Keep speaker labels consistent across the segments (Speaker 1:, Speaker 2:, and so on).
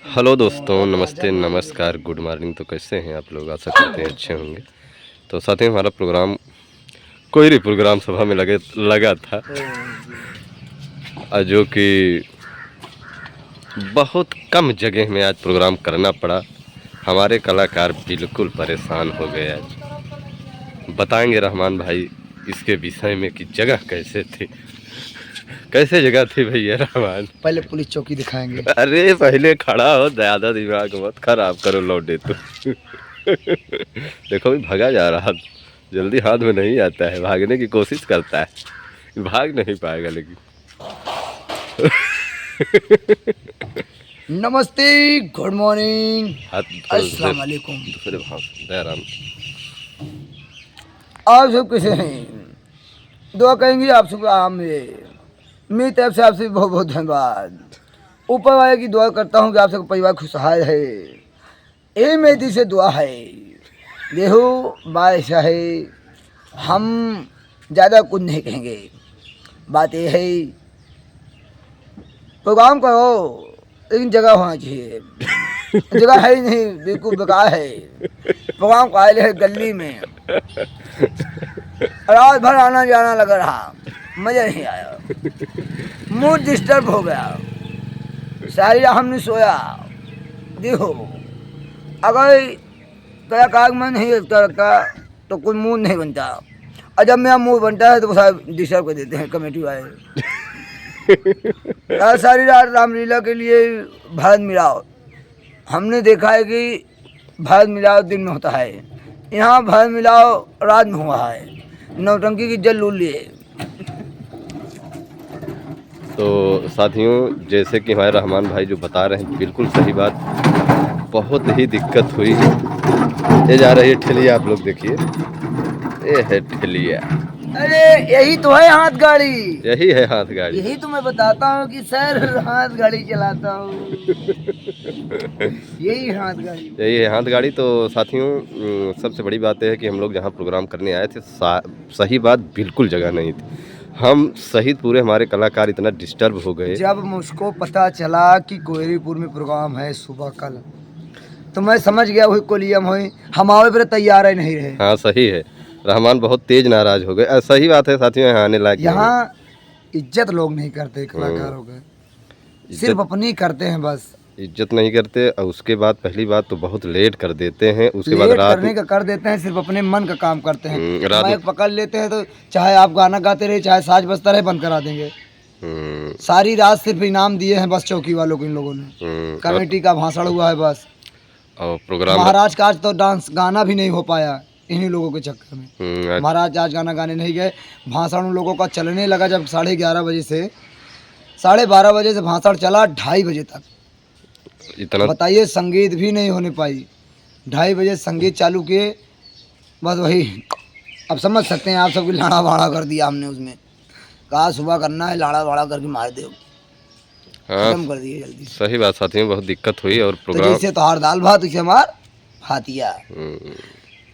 Speaker 1: Hello दोस्तों, नमस्ते, नमस्कार, गुड मॉर्निंग। तो कैसे हैं आप लोग? आशा करते हैं अच्छे होंगे। तो साथ ही हमारा प्रोग्राम कोयरी प्रोग्राम सभा में लगा था, जो कि बहुत कम जगह में आज प्रोग्राम करना पड़ा। हमारे कलाकार बिल्कुल परेशान हो गए। आज बताएंगे रहमान भाई इसके विषय में कि जगह कैसे थी, कैसे जगह थी भैया रहमान।
Speaker 2: पहले पुलिस चौकी दिखाएंगे।
Speaker 1: अरे पहले खड़ा हो, ज़्यादा दिमाग मत खराब करो लौटे तो। देखो भी भगा जा रहा, जल्दी हाथ में नहीं आता है, भागने की कोशिश करता है, भाग नहीं पाएगा लेकिन।
Speaker 2: नमस्ते, गुड मॉर्निंग,
Speaker 1: हाथ
Speaker 2: अस्सलाम वालेकुम।
Speaker 1: दूसरे भाव दयाराम।
Speaker 2: आप सब कैसे हैं? दुआ करेंगे आप सब मेरी तरफ से आपसे बहुत बहुत धन्यवाद। ऊपर वाले की दुआ करता हूँ कि आप सबका परिवार खुशहाल है। यही मेरी दिल से दुआ है। देखो बात है, हम ज़्यादा कुछ नहीं कहेंगे। बात यह है, प्रोग्राम करो लेकिन जगह होना चाहिए। जगह है ही नहीं, बिल्कुल बेकार है। प्रोग्राम कायल है गली में, रात भर आना जाना लग रहा, मजा नहीं आया, मूड डिस्टर्ब हो गया, सारी रात हमने सोया। देखो अगर कलाकार में नहीं रखता तो कोई मूड नहीं बनता, और जब मेरा मूड बनता है तो वो सारे डिस्टर्ब कर देते हैं कमेटी वाले। सारी रात रामलीला के लिए भारत मिलाओ, हमने देखा है कि भारत मिलाओ दिन में होता है, यहाँ भारत मिलाओ रात में हुआ है। नौटंकी की जल लूट लिए।
Speaker 1: तो साथियों, जैसे कि हमारे रहमान भाई जो बता रहे हैं बिल्कुल सही बात, बहुत ही दिक्कत हुई। ये जा रही है ठेलिया, आप लोग देखिए, ये है ठेलिया।
Speaker 2: अरे यही तो है हाथ गाड़ी,
Speaker 1: यही है हाथ गाड़ी।
Speaker 2: यही तो मैं बताता हूँ कि सर हाथ गाड़ी चलाता हूँ। यही हाथ गाड़ी,
Speaker 1: यही है हाथ गाड़ी। तो साथियों, सबसे बड़ी बात यह है कि हम लोग जहाँ प्रोग्राम करने आए थे, सही बात बिल्कुल जगह नहीं थी। हम सहित पूरे हमारे कलाकार इतना डिस्टर्ब हो गए।
Speaker 2: जब मुझको पता चला कि कोयरीपुर में प्रोग्राम है सुबह कल, तो मैं समझ गया हुई कोलियम हुई, हम आवे पर तैयार ही नहीं रहे।
Speaker 1: हाँ सही है, रहमान बहुत तेज नाराज हो गए। सही बात है साथियों, यहाँ आने लायक
Speaker 2: यहाँ इज्जत लोग नहीं करते कलाकारों के, सिर्फ अपनी करते हैं बस।
Speaker 1: इज्जत नहीं करते, और उसके बाद पहली बात तो बहुत लेट कर देते हैं। उसके बाद
Speaker 2: लेट
Speaker 1: रात
Speaker 2: करने का कर देते हैं, सिर्फ अपने मन का काम करते हैं।
Speaker 1: रात
Speaker 2: माइक पकड़ लेते हैं तो चाहे आप गाना गाते रहे, चाहे साज बजता रहे, बंद करा देंगे। सारी रात सिर्फ इनाम दिए हैं बस चौकी वालों को, इन लोगों ने। कमेटी का भाषण हुआ है बस,
Speaker 1: और प्रोग्राम
Speaker 2: महाराज का आज तो डांस गाना भी नहीं हो पाया इन्हीं लोगों के चक्कर में। महाराज आज गाना गाने नहीं गए, भाषण उन लोगों का चलने लगा जब 11:30 बजे से 12:30 बजे से भाषण चला 2:30 बजे तक।
Speaker 1: इतना
Speaker 2: बताइए, संगीत भी नहीं होने पाई। 2:30 बजे संगीत चालू किए, बस वही अब समझ सकते हैं आप, सबकी लाड़ा वाड़ा कर दिया हमने। उसमें कहा सुबह करना है, लाड़ा वाड़ा करके मार दो, खत्म कर दिए जल्दी।
Speaker 1: सही बात साथियों, बहुत दिक्कत हुई। और
Speaker 2: तो
Speaker 1: प्रोग्राम
Speaker 2: जैसे तोहार दाल भात उसे हमार हाथिया।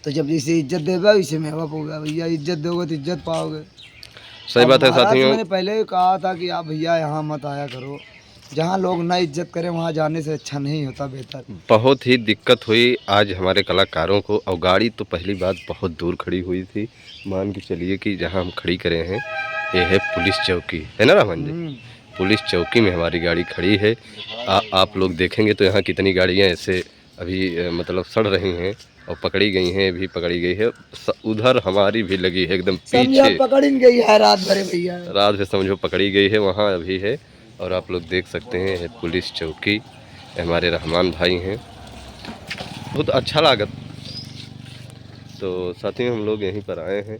Speaker 2: तो जब जैसे इज्जत देगा वैसे मेवा होगा भैया, इज्जत दोगे तो इज्जत पाओगे।
Speaker 1: सही बात है साथियों।
Speaker 2: मैंने पहले कहा था कि आप भैया यहाँ मत आया करो, जहाँ लोग ना इज्जत करें वहाँ जाने से अच्छा नहीं होता, बेहतर।
Speaker 1: बहुत ही दिक्कत हुई आज हमारे कलाकारों को। और गाड़ी तो पहली बात बहुत दूर खड़ी हुई थी। मान के चलिए कि जहाँ हम खड़ी करे हैं ये है पुलिस चौकी, है ना रहमान जी? पुलिस चौकी में हमारी गाड़ी खड़ी है। आप लोग देखेंगे तो यहाँ कितनी गाड़ियाँ ऐसे अभी मतलब सड़ रही हैं और पकड़ी गई हैं, भी पकड़ी गई है। उधर हमारी भी लगी है एकदम पीछे,
Speaker 2: पकड़ी गई है रात भर भैया,
Speaker 1: रात में समझो पकड़ी गई है, वहाँ अभी है। और आप लोग देख सकते हैं ये पुलिस चौकी, हमारे रहमान भाई हैं, बहुत अच्छा लागत। तो साथियों हम लोग यहीं पर आए हैं।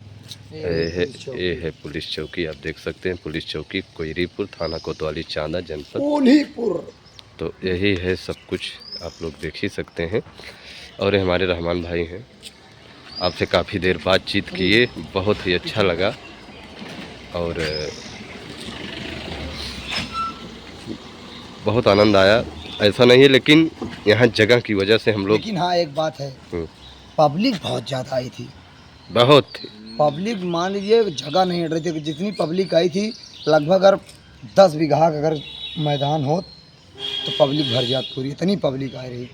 Speaker 1: ये है पुलिस चौकी, आप देख सकते हैं पुलिस चौकी कोयरीपुर, थाना कोतवाली, चांदा, जनपद कोल्हीपुर। तो यही है सब कुछ, आप लोग देख ही सकते हैं। और ये हमारे रहमान भाई हैं, आपसे काफ़ी देर बातचीत किए, बहुत ही अच्छा लगा। और बहुत आनंद आया। ऐसा नहीं है लेकिन यहाँ जगह की वजह से हम लोग,
Speaker 2: लेकिन हाँ एक बात है, पब्लिक बहुत ज़्यादा आई थी,
Speaker 1: बहुत
Speaker 2: पब्लिक मान लीजिए जगह नहीं हट रही थी। जितनी पब्लिक आई थी लगभग अगर 10 बीघा का अगर मैदान हो तो पब्लिक भर जात पूरी, इतनी पब्लिक आ रही,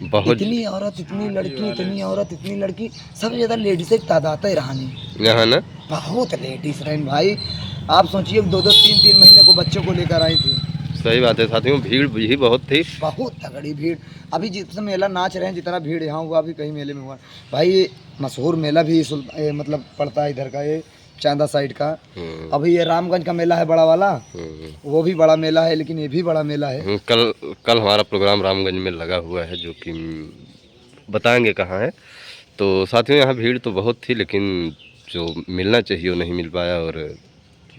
Speaker 1: बहुत
Speaker 2: इतनी औरत इतनी लड़की, इतनी औरत इतनी लड़की, सबसे ज्यादा लेडीज की तादाद है रहानी,
Speaker 1: यहाँ ना।
Speaker 2: बहुत लेडीज रहे भाई। आप सोचिए 2-2 3-3 महीने को बच्चों को लेकर आई थी।
Speaker 1: सही बात है साथियों, भीड़ भी बहुत थी।
Speaker 2: बहुत तगड़ी भीड़। अभी जिस मेला नाच रहे हैं, जितना भीड़ यहाँ हुआ अभी कहीं मेले में हुआ भाई। ये मशहूर मेला भी मतलब पड़ता है इधर का, ये चांदा साइड का। अभी ये रामगंज का मेला है बड़ा वाला, वो भी बड़ा मेला है, लेकिन ये भी बड़ा मेला है।
Speaker 1: कल हमारा प्रोग्राम रामगंज में लगा हुआ है, जो कि बताएंगे कहाँ है। तो साथियों यहाँ भीड़ तो बहुत थी, लेकिन जो मिलना चाहिए वो नहीं मिल पाया, और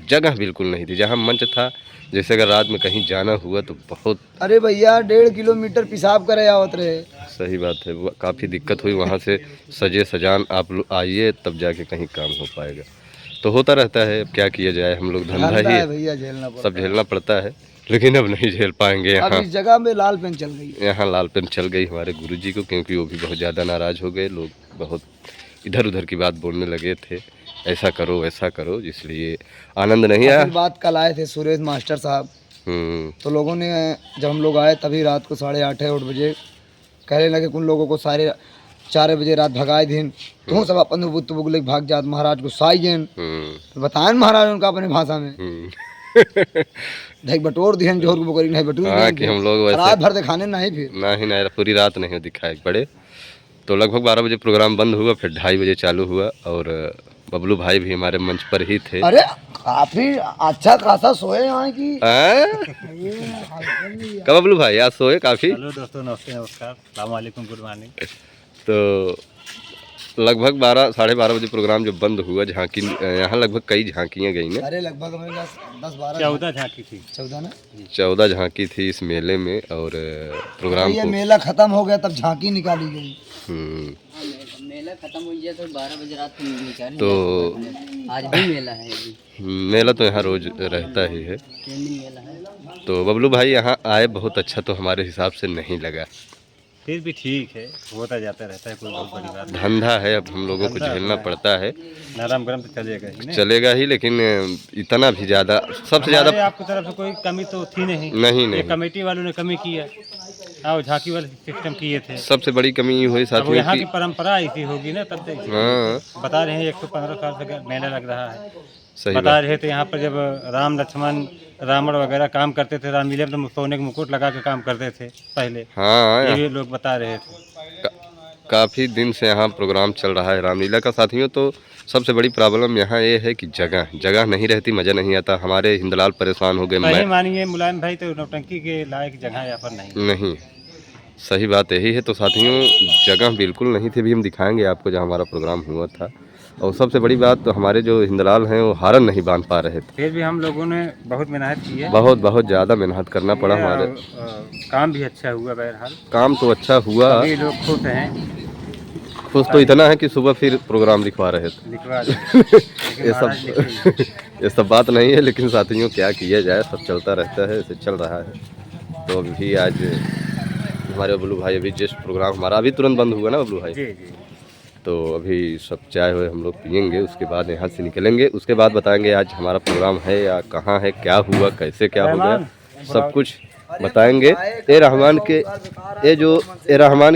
Speaker 1: जगह बिल्कुल नहीं थी जहाँ मंच था। जैसे अगर रात में कहीं जाना हुआ तो बहुत,
Speaker 2: अरे भैया 1.5 किलोमीटर पेशाब करे आवत रहे।
Speaker 1: सही बात है, काफ़ी दिक्कत हुई वहाँ से। सजे सजान आप लोग आइए तब जाके कहीं काम हो पाएगा। तो होता रहता है, अब क्या किया जाए, हम लोग धंधा ही है
Speaker 2: भैया, झेलना पड़ता
Speaker 1: सब झेलना पड़ता है, लेकिन अब नहीं झेल पाएंगे।
Speaker 2: अब
Speaker 1: यहाँ
Speaker 2: इस जगह में लाल पेन चल गई,
Speaker 1: यहाँ लाल पेन चल गई हमारे गुरुजी को, क्योंकि वो भी बहुत ज़्यादा नाराज़ हो गए। लोग बहुत इधर उधर की बात बोलने लगे थे, ऐसा करो वैसा करो, इसलिए आनंद नहीं आया।
Speaker 2: बात कल आए थे सुरेश मास्टर साहब, तो लोगों ने, जब हम लोग आए तभी रात को 8:30 बजे कहने लगे उन लोगों को 4:30 बजे रात भगाए दिन, तो सब अपन बुगले भाग जात महाराज को साइजन तो बताएं महाराज उनका अपने भाषा में ढक बटोर दिहन जोर को बकरी नहीं बटोर
Speaker 1: हाँ, कि हम लोग वैसे
Speaker 2: रात भर दिखाने नहीं, फिर
Speaker 1: नहीं पूरी रात नहीं दिखाए पड़े। तो लगभग 12 बजे प्रोग्राम बंद हुआ, फिर 2:30 बजे चालू हुआ, और बबलू भाई भी हमारे मंच पर ही थे।
Speaker 2: अरे काफी अच्छा खासा सोए यहाँ की।
Speaker 1: कब बबलू भाई आज सोए काफी।
Speaker 3: हेलो दोस्तों, नमस्ते, नमस्कार, अस्सलाम वालेकुम, गुड मॉर्निंग।
Speaker 1: तो लगभग 12-12:30 बजे प्रोग्राम जब बंद हुआ, झांकी यहाँ लगभग कई झांकियाँ गई ना।
Speaker 2: अरे लगभग 10-12
Speaker 3: 14 झांकी थी,
Speaker 2: 14 ना
Speaker 1: 14 झांकी थी इस मेले में, और प्रोग्राम
Speaker 2: ये मेला खत्म हो गया तब झांकी निकाली गई।
Speaker 4: मेला खत्म हो गया तो 12 बजे रात को निकाली।
Speaker 1: तो
Speaker 4: आज भी मेला है,
Speaker 1: मेला तो यहाँ रोज रहता ही है।
Speaker 4: 3 दिन मेला है।
Speaker 1: तो बबलू भाई यहाँ आए, बहुत अच्छा तो हमारे हिसाब से नहीं लगा।
Speaker 3: फिर भी ठीक है, होता जाता रहता है, कोई बहुत बड़ी बात नहीं।
Speaker 1: धंधा है, अब हम लोगों को झेलना पड़ता है।
Speaker 3: नरम गरम तो चलेगा ही ना।
Speaker 1: चलेगा ही, लेकिन इतना भी ज़्यादा, सबसे ज़्यादा
Speaker 3: आपकी तरफ से कोई कमी तो थी नहीं।
Speaker 1: नहीं
Speaker 3: कमेटी वालों ने कमी की है, हाँ, झांकी वाले सिस्टम किए थे।
Speaker 1: सबसे बड़ी कमी ये हुई साथियों
Speaker 3: यहाँ की परंपरा ऐसी होगी ना, तब से
Speaker 1: हाँ
Speaker 3: बता रहे हैं 115 साल से मेला लग रहा है।
Speaker 1: सही
Speaker 3: बता रहे थे यहाँ पर जब राम लक्ष्मण रावण वगैरह काम करते थे, रामलीला में तो सोने का मुकुट लगा के काम करते थे पहले।
Speaker 1: हाँ,
Speaker 3: ये लोग बता रहे थे।
Speaker 1: काफ़ी दिन से यहाँ प्रोग्राम चल रहा है रामलीला का साथियों। तो सबसे बड़ी प्रॉब्लम यहाँ ये है कि जगह नहीं रहती, मज़ा नहीं आता। हमारे हिंदलाल परेशान हो गए।
Speaker 3: सही मानिए मुलायम भाई, तो नौटंकी के लायक जगह यहाँ पर नहीं।
Speaker 1: सही बात यही है। तो साथियों जगह बिल्कुल नहीं थी, भी हम दिखाएंगे आपको जहाँ हमारा प्रोग्राम हुआ था। और सबसे बड़ी बात तो हमारे जो हिंदलाल हैं वो हारन नहीं बांध पा रहे थे।
Speaker 3: फिर भी हम लोगों ने बहुत मेहनत की है,
Speaker 1: बहुत ज़्यादा मेहनत करना पड़ा हमारे।
Speaker 3: काम भी अच्छा हुआ, बहरहाल
Speaker 1: काम तो अच्छा हुआ,
Speaker 3: सभी लोग खुश हैं।
Speaker 1: खुश तो इतना है कि सुबह फिर प्रोग्राम लिखवा रहे थे।
Speaker 3: लिखवा
Speaker 1: ये सब बात नहीं है, लेकिन साथियों क्या किया जाए, सब चलता रहता है, ऐसे चल रहा है। तो अभी आज हमारे बबलू भाई, अभी जस्ट प्रोग्राम हमारा अभी तुरंत बंद हुआ ना बबलू भाई।
Speaker 3: जी जी।
Speaker 1: तो अभी सब चाय हुए हम लोग पियेंगे, उसके बाद यहाँ से निकलेंगे। उसके बाद बताएंगे आज हमारा प्रोग्राम है या कहाँ है, क्या हुआ, कैसे क्या हो गया, सब कुछ बताएंगे। ये रहमान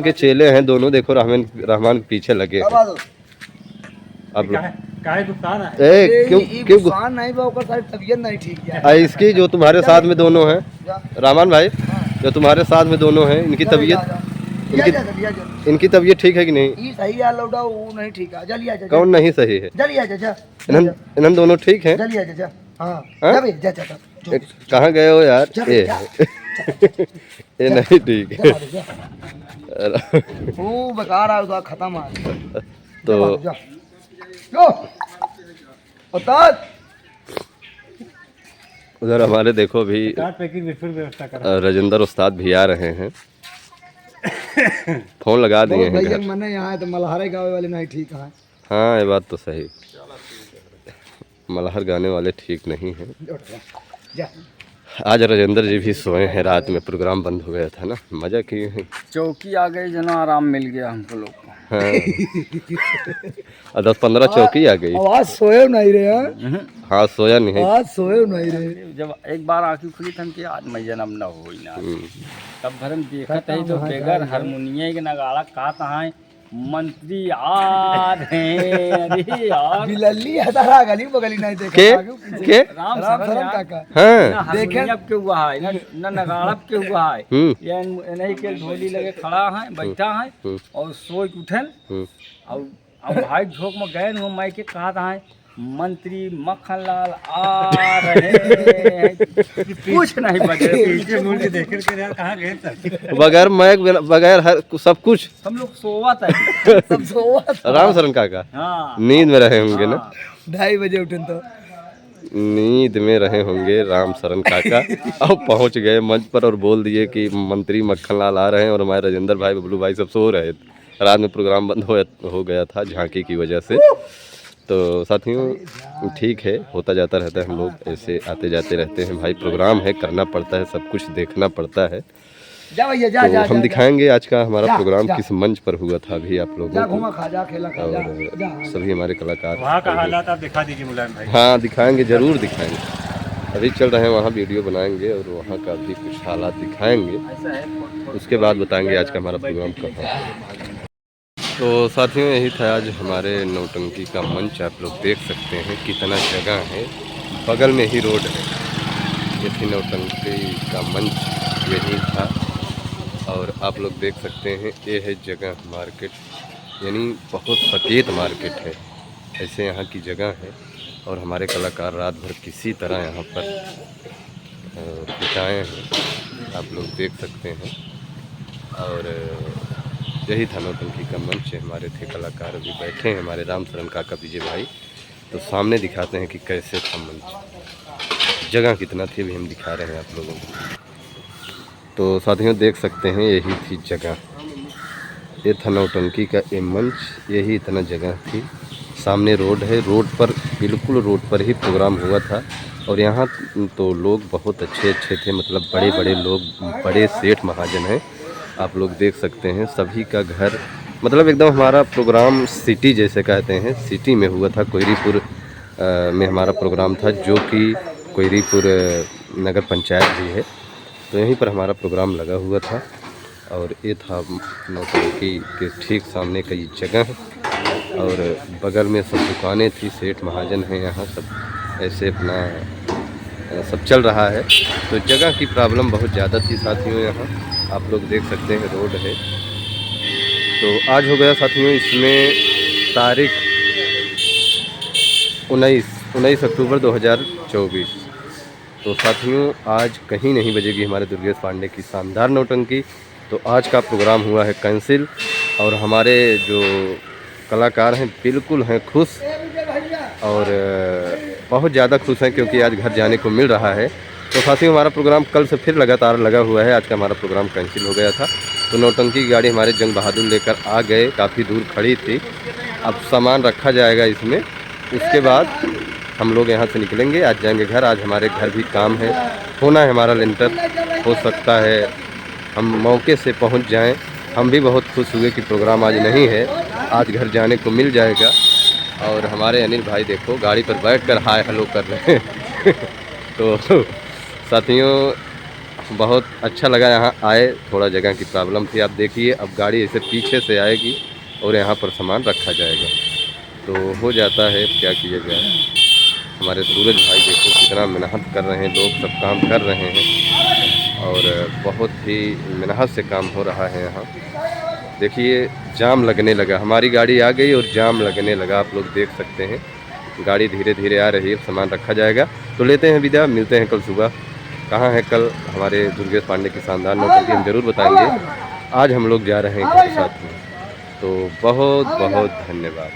Speaker 1: के चेले हैं दोनों, देखो रहमान के पीछे लगे हैं। अब क्यों
Speaker 2: गुस्सा नहीं बा, ओकर सारी तबीयत नहीं ठीक है।
Speaker 1: इसकी जो तुम्हारे साथ में दोनों हैं, रहमान भाई जो तुम्हारे साथ में दोनों हैं, इनकी तबीयत ठीक है कि नहीं?
Speaker 2: ई सही है लौटा, वो नहीं ठीक है। जल्दी आ जा।
Speaker 1: कौन नहीं सही है?
Speaker 2: जल्दी आ जा।
Speaker 1: इन्हन दोनों ठीक हैं?
Speaker 2: जल्दी आ जा। हाँ जा।
Speaker 1: कहाँ गए हो यार? ये नहीं ठीक है।
Speaker 2: वो बेकार है, उसका खत्म है।
Speaker 1: तो उधर हमारे देखो अभी राजेंद्र उस्ताद भी आ रहे हैं, फोन लगा दिए हैं।
Speaker 2: मैंने यहाँ तो मल्हारे गावे वाले नहीं ठीक है।
Speaker 1: हाँ ये बात तो सही, मल्हार गाने वाले ठीक नहीं हैं। आज राजेंद्र जी भी सोए हैं, रात में प्रोग्राम बंद हो गया था ना, मज़ा किए हैं।
Speaker 4: चौकी आ गई जना, आराम मिल गया हमको लोग को।
Speaker 1: हाँ। और 10-15 चौकी आ गई।
Speaker 2: आवाज सोए नहीं रहे हैं,
Speaker 1: हाँ सोया नहीं है।
Speaker 2: आज सोए नहीं रहे।
Speaker 5: जब एक बार आँखें खुली थन कि आज मैं जन्म न हो ना,
Speaker 1: हम्म।
Speaker 5: तब भरम देखत है तो बेगर हारमोनिया के नगाड़ा का तहाँ मंत्री आ रहे हैं। अरे यार
Speaker 2: बिलल्ली हतारा गली बगली नहीं देखा
Speaker 1: के
Speaker 2: आगे पीछे।
Speaker 1: के
Speaker 5: राम
Speaker 2: राम
Speaker 5: शरण
Speaker 2: शरण
Speaker 5: यार।
Speaker 2: काका
Speaker 1: हाँ।
Speaker 5: ना हारमोनियम के हुआ है ना नगाड़ब के हुआ है। ये नहीं के ढोली लगे खड़ा है बैठा है और सोच उठल और भाई झोंक में गए न माई के कहा है मंत्री मक्खनलाल आ रहे हैं। कुछ नहीं बचे
Speaker 3: पीछे मुड़ के देख के यार कहाँ गए सर।
Speaker 1: बगैर मैक बगैर हर सब कुछ।
Speaker 5: हम लोग सोवत है।
Speaker 2: सब सोआ था।
Speaker 1: राम शरण काका
Speaker 5: हाँ
Speaker 1: नींद में रहे होंगे ना।
Speaker 2: 2:30 बजे उठन तो
Speaker 1: नींद में रहे होंगे राम शरण काका और पहुंच गए मंच पर और बोल दिए कि मंत्री मक्खनलाल आ रहे हैं। और हमारे राजेंद्र भाई बबलू भाई सब सो रहे थे। रात में प्रोग्राम बंद हो गया था झांकी की वजह से। तो साथियों ठीक है, होता जाता रहता है, हम लोग ऐसे आते जाते रहते हैं भाई। प्रोग्राम है, करना पड़ता है, सब कुछ देखना पड़ता है।
Speaker 2: जा भैया जा
Speaker 1: तो
Speaker 2: जा
Speaker 1: हम दिखाएंगे आज का हमारा
Speaker 2: जा,
Speaker 1: प्रोग्राम
Speaker 2: जा।
Speaker 1: किस मंच पर हुआ था अभी आप
Speaker 2: जा
Speaker 1: लोगों
Speaker 2: घुमा
Speaker 1: को।
Speaker 2: खा जा खेला खा जा
Speaker 1: और सभी हमारे कलाकार
Speaker 3: वहाँ का हालात आप दिखा दीजिए मुलायम भाई।
Speaker 1: हाँ दिखाएंगे, जरूर दिखाएंगे। अभी चल रहे हैं वहाँ, वीडियो बनाएंगे और वहाँ का भी कुछ हालात दिखाएंगे। उसके बाद बताएंगे आज का हमारा प्रोग्राम कहाँ है। तो साथियों यही था आज हमारे नौटंकी का मंच। आप लोग देख सकते हैं कितना जगह है, बगल में ही रोड है। ये थी नौटंकी का मंच, यही था। और आप लोग देख सकते हैं ये है जगह मार्केट, यानी बहुत सकेत मार्केट है, ऐसे यहाँ की जगह है। और हमारे कलाकार रात भर किसी तरह यहाँ पर बिताए हैं, आप लोग देख सकते हैं। और यही था नौटंकी का मंच। हमारे थे कलाकार अभी बैठे हैं, हमारे राम शरण काका विजय भाई। तो सामने दिखाते हैं कि कैसे था मंच, जगह कितना थी अभी हम दिखा रहे हैं आप लोगों को। तो साथियों देख सकते हैं यही थी जगह, ये था नौटंकी का ये मंच, यही इतना जगह थी। सामने रोड है, रोड पर बिल्कुल रोड पर ही प्रोग्राम हुआ था। और यहाँ तो लोग बहुत अच्छे थे, मतलब बड़े बड़े लोग, बड़े सेठ महाजन हैं। आप लोग देख सकते हैं सभी का घर, मतलब एकदम हमारा प्रोग्राम सिटी जैसे कहते हैं, सिटी में हुआ था। कोयरीपुर में हमारा प्रोग्राम था, जो कि कोयरीपुर नगर पंचायत भी है। तो यहीं पर हमारा प्रोग्राम लगा हुआ था। और ये था नौटंकी के ठीक सामने का ये जगह। और बगल में सब दुकानें थी, सेठ महाजन हैं यहाँ, सब ऐसे अपना सब चल रहा है। तो जगह की प्रॉब्लम बहुत ज़्यादा थी साथियों यहाँ। आप लोग देख सकते हैं रोड है। तो आज हो गया साथियों इसमें तारीख 19 अक्टूबर 2024। तो साथियों आज कहीं नहीं बजेगी हमारे दुर्गेश पांडे की शानदार नौटंकी। तो आज का प्रोग्राम हुआ है कैंसिल। और हमारे जो कलाकार हैं बिल्कुल हैं खुश, और बहुत ज़्यादा खुश हैं क्योंकि आज घर जाने को मिल रहा है। तो साथियों हमारा प्रोग्राम कल से फिर लगातार लगा हुआ है। आज का हमारा प्रोग्राम कैंसिल हो गया था। तो नौटंकी की गाड़ी हमारे जंग बहादुर लेकर आ गए, काफ़ी दूर खड़ी थी। अब सामान रखा जाएगा इसमें, उसके बाद हम लोग यहाँ से निकलेंगे, आज जाएंगे घर। आज हमारे घर भी काम है, होना है हमारा लेंटर, हो सकता है हम मौके से पहुँच जाएं। हम भी बहुत खुश हुए कि प्रोग्राम आज नहीं है, आज घर जाने को मिल जाएगा। और हमारे अनिल भाई देखो गाड़ी पर बैठकर हाय हेलो कर रहे हैं। तो साथियों बहुत अच्छा लगा यहाँ आए। थोड़ा जगह की प्रॉब्लम थी, आप देखिए अब गाड़ी ऐसे पीछे से आएगी और यहाँ पर सामान रखा जाएगा। तो हो जाता है, क्या किया जाए। हमारे सूरज भाई देखो कितना मेहनत कर रहे हैं, लोग सब काम कर रहे हैं और बहुत ही मेहनत से काम हो रहा है यहाँ। देखिए जाम लगने लगा, हमारी गाड़ी आ गई और जाम लगने लगा, आप लोग देख सकते हैं। गाड़ी धीरे धीरे आ रही है, सामान रखा जाएगा। तो लेते हैं विदा, मिलते हैं कल सुबह। कहाँ है कल हमारे दुर्गेश पांडे की शानदार नौटंकी, हम जरूर बताएंगे। आज हम लोग जा रहे हैं घर के साथ में। तो बहुत बहुत धन्यवाद।